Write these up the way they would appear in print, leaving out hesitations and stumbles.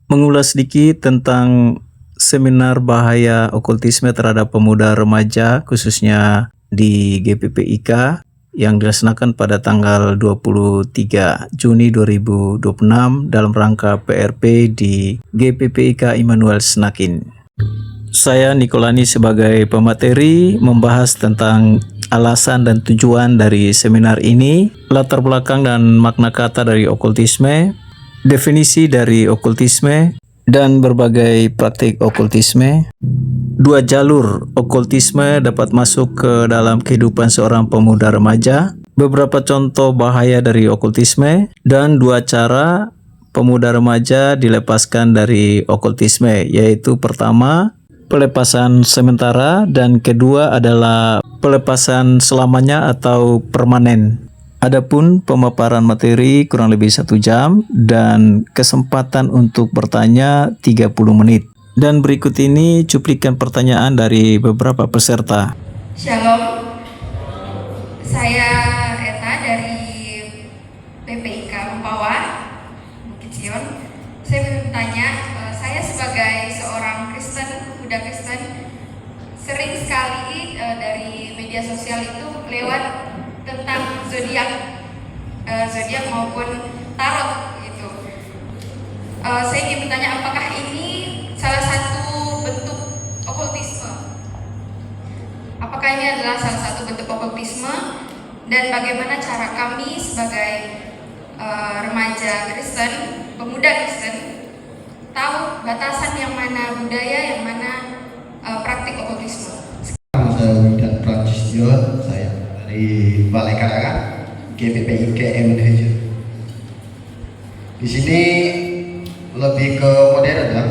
mengulas sedikit tentang seminar bahaya okultisme terhadap pemuda remaja khususnya di GPPIK yang dilaksanakan pada tanggal 23 Juni 2026 dalam rangka PRP di GPPIK Immanuel Senakin. Saya Nikolani sebagai pemateri membahas tentang alasan dan tujuan dari seminar ini, latar belakang dan makna kata dari okultisme, definisi dari okultisme, dan berbagai praktik okultisme. Dua jalur okultisme dapat masuk ke dalam kehidupan seorang pemuda remaja, beberapa contoh bahaya dari okultisme, dan dua cara pemuda remaja dilepaskan dari okultisme, yaitu pertama, pelepasan sementara, dan kedua adalah pelepasan selamanya atau permanen. Adapun pemaparan materi kurang lebih 1 jam dan kesempatan untuk bertanya 30 menit. Dan berikut ini cuplikan pertanyaan dari beberapa peserta. Shalom, saya Eta dari PPIK Mempawah, Bukit Sion. Saya ingin bertanya, saya sebagai seorang Kristen, muda Kristen, sering sekali dari media sosial itu lewat tentang zodiak maupun tarot gitu. Saya ingin bertanya, apakah ini salah satu bentuk okultisme? Apakah ini adalah salah satu bentuk okultisme, dan bagaimana cara kami sebagai remaja Kristen, pemuda Kristen, tahu batasan yang mana budaya, yang mana praktik okultisme? Saya Widat Pratistyo, saya dari Balai Karangan GPPIK Indonesia. Di sini lebih ke modern ya.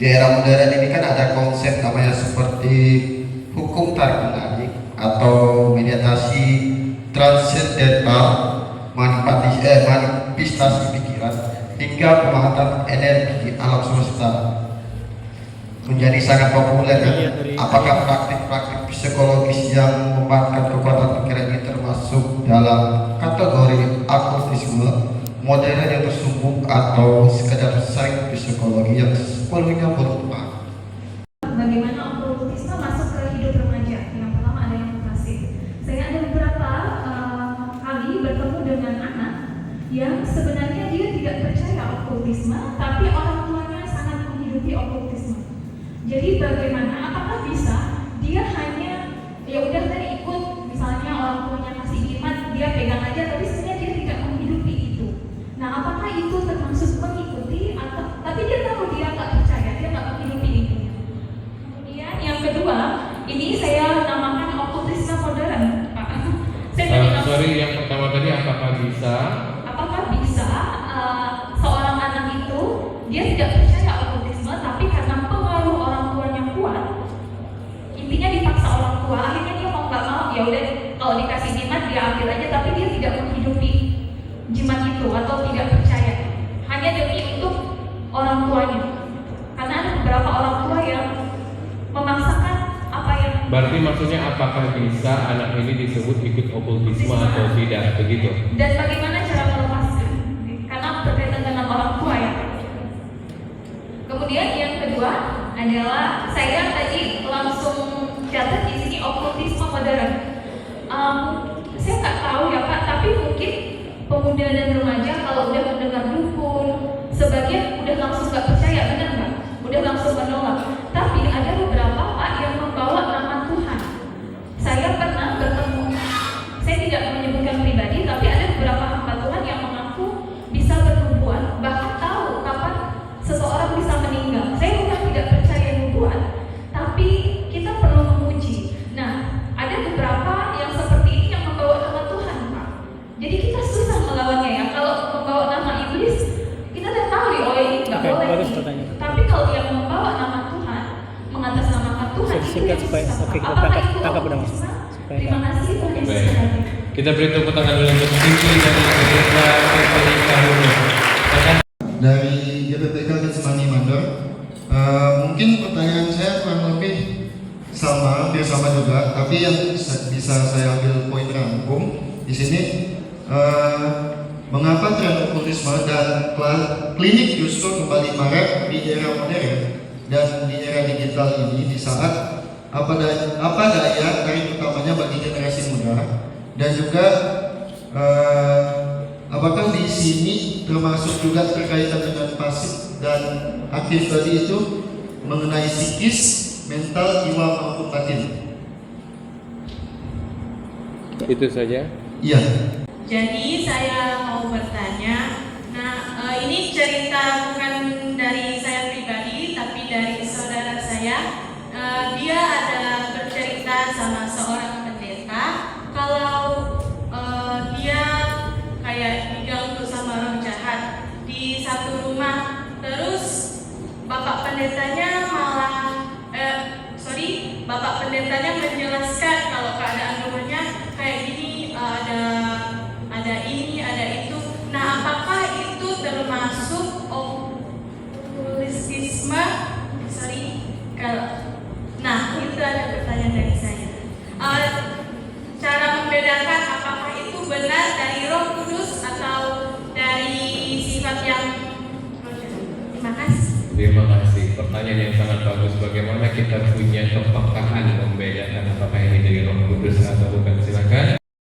Di era modern ini kan ada konsep namanya seperti hukum tarik menarik atau meditasi transendental, manifestasi pikiran hingga pemanfaatan energi alam semesta menjadi sangat populer kan? Apakah praktik-praktik psikologis yang memanfaatkan kekuatan pikiran ini termasuk dalam kategori okultisme modern yang tersumbu atau sekadar sains psikologi yang sepenuhnya berubah? Bagaimana okultisme masuk ke hidup remaja? Yang pertama ada yang mutasi. Saya ada beberapa kali bertemu dengan anak yang sebenarnya dia tidak percaya okultisme, tapi orang tuanya sangat menghidupi okultisme. Jadi bagaimana? Apakah bisa dia hanya ya udah tadi ikut, misalnya orang tuanya kasih jimat, dia pegang aja, tapi sebenarnya dia tidak menghidupi itu. Nah, apakah itu termasuk mengikuti atau tapi dia tahu dia nggak percaya, dia nggak menghidupi itu? Kemudian yang kedua, ini saya namakan okultisme modern, Pak. Sorry, yang pertama tadi apakah bisa seorang anak itu dia tidak percaya okultisme, tapi karena pengaruh orang tuanya kuat, intinya dipaksa orang tua, akhirnya dia mau nggak mau ya udah kalau dikasih jimat dia ambil aja, tapi dia tidak menghidupi jimat itu atau tidak percaya hanya demi untuk orang tuanya, karena ada beberapa orang tua yang memaksakan apa yang. Berarti maksudnya apakah bisa anak ini disebut ikut okultisme atau tidak, begitu? Dan bagaimana cara melepaskan? Karena berkaitan dengan orang tua ya. Kemudian yang kedua adalah saya tadi langsung catat di sini okultisme modern. Saya nggak tahu ya Pak, tapi mungkin pemuda dan remaja kalau udah mendengar dukun, sebagian udah langsung nggak percaya, benar nggak? Udah langsung menolak. Tapi ada beberapa Pak yang membawa nama Tuhan. Saya pernah bertemu, saya tidak menyebutkan pribadi, tapi ada beberapa hamba Tuhan yang mengaku bisa bernubuat, bahkan tahu kapan seseorang bisa meninggal. Saya bukan tidak percaya nubuat, tapi kita perlu menguji. Nah, ada beberapa yang seperti ini yang membawa nama Tuhan, Pak. Jadi kita susah melawannya ya. Kalau membawa nama iblis, kita udah tahu nih, oh ini nggak boleh nih. Tapi kalau yang membawa nama Tuhan, mengatasnamakan Tuhan, itu yang susah. Apakah itu okultisme? Terima kasih Tuhan Yesus. Kita beri tepuk tangan dulu untuk Siti dari Gereja PPIK Hulu. Dari GPPIK Getsemani Mandor. Mungkin pertanyaan saya kurang lebih hampir sama juga, tapi yang bisa saya ambil poin rangkum di sini Mengapa tren okultisme dan klinik justru kembali marak di era modern dan di era digital ini, di saat apa daya tarik utamanya bagi generasi muda, dan juga apakah di sini termasuk juga terkaitan dengan pasif dan aktif tadi itu mengenai psikis, mental, jiwa maupun batin? Itu saja. Iya. Jadi saya mau bertanya, ini cerita bukan dari saya pribadi, tapi dari saudara saya. Dia ada bercerita sama seorang pendeta kalau dia kayak diganggu sama roh jahat di satu rumah. Terus bapak pendetanya menjelaskan kalau keadaan rumahnya kayak gini, ada ini, ada itu. Nah, apakah itu termasuk okultisme? Nah, itu ada pertanyaan dari saya. Cara membedakan apakah itu benar dari Roh Kudus atau dari sifat yang terima kasih. Terima kasih. Pertanyaan yang sangat bagus. Bagaimana kita punya kepekaan membedakan apakah ini dari Roh Kudus atau bukan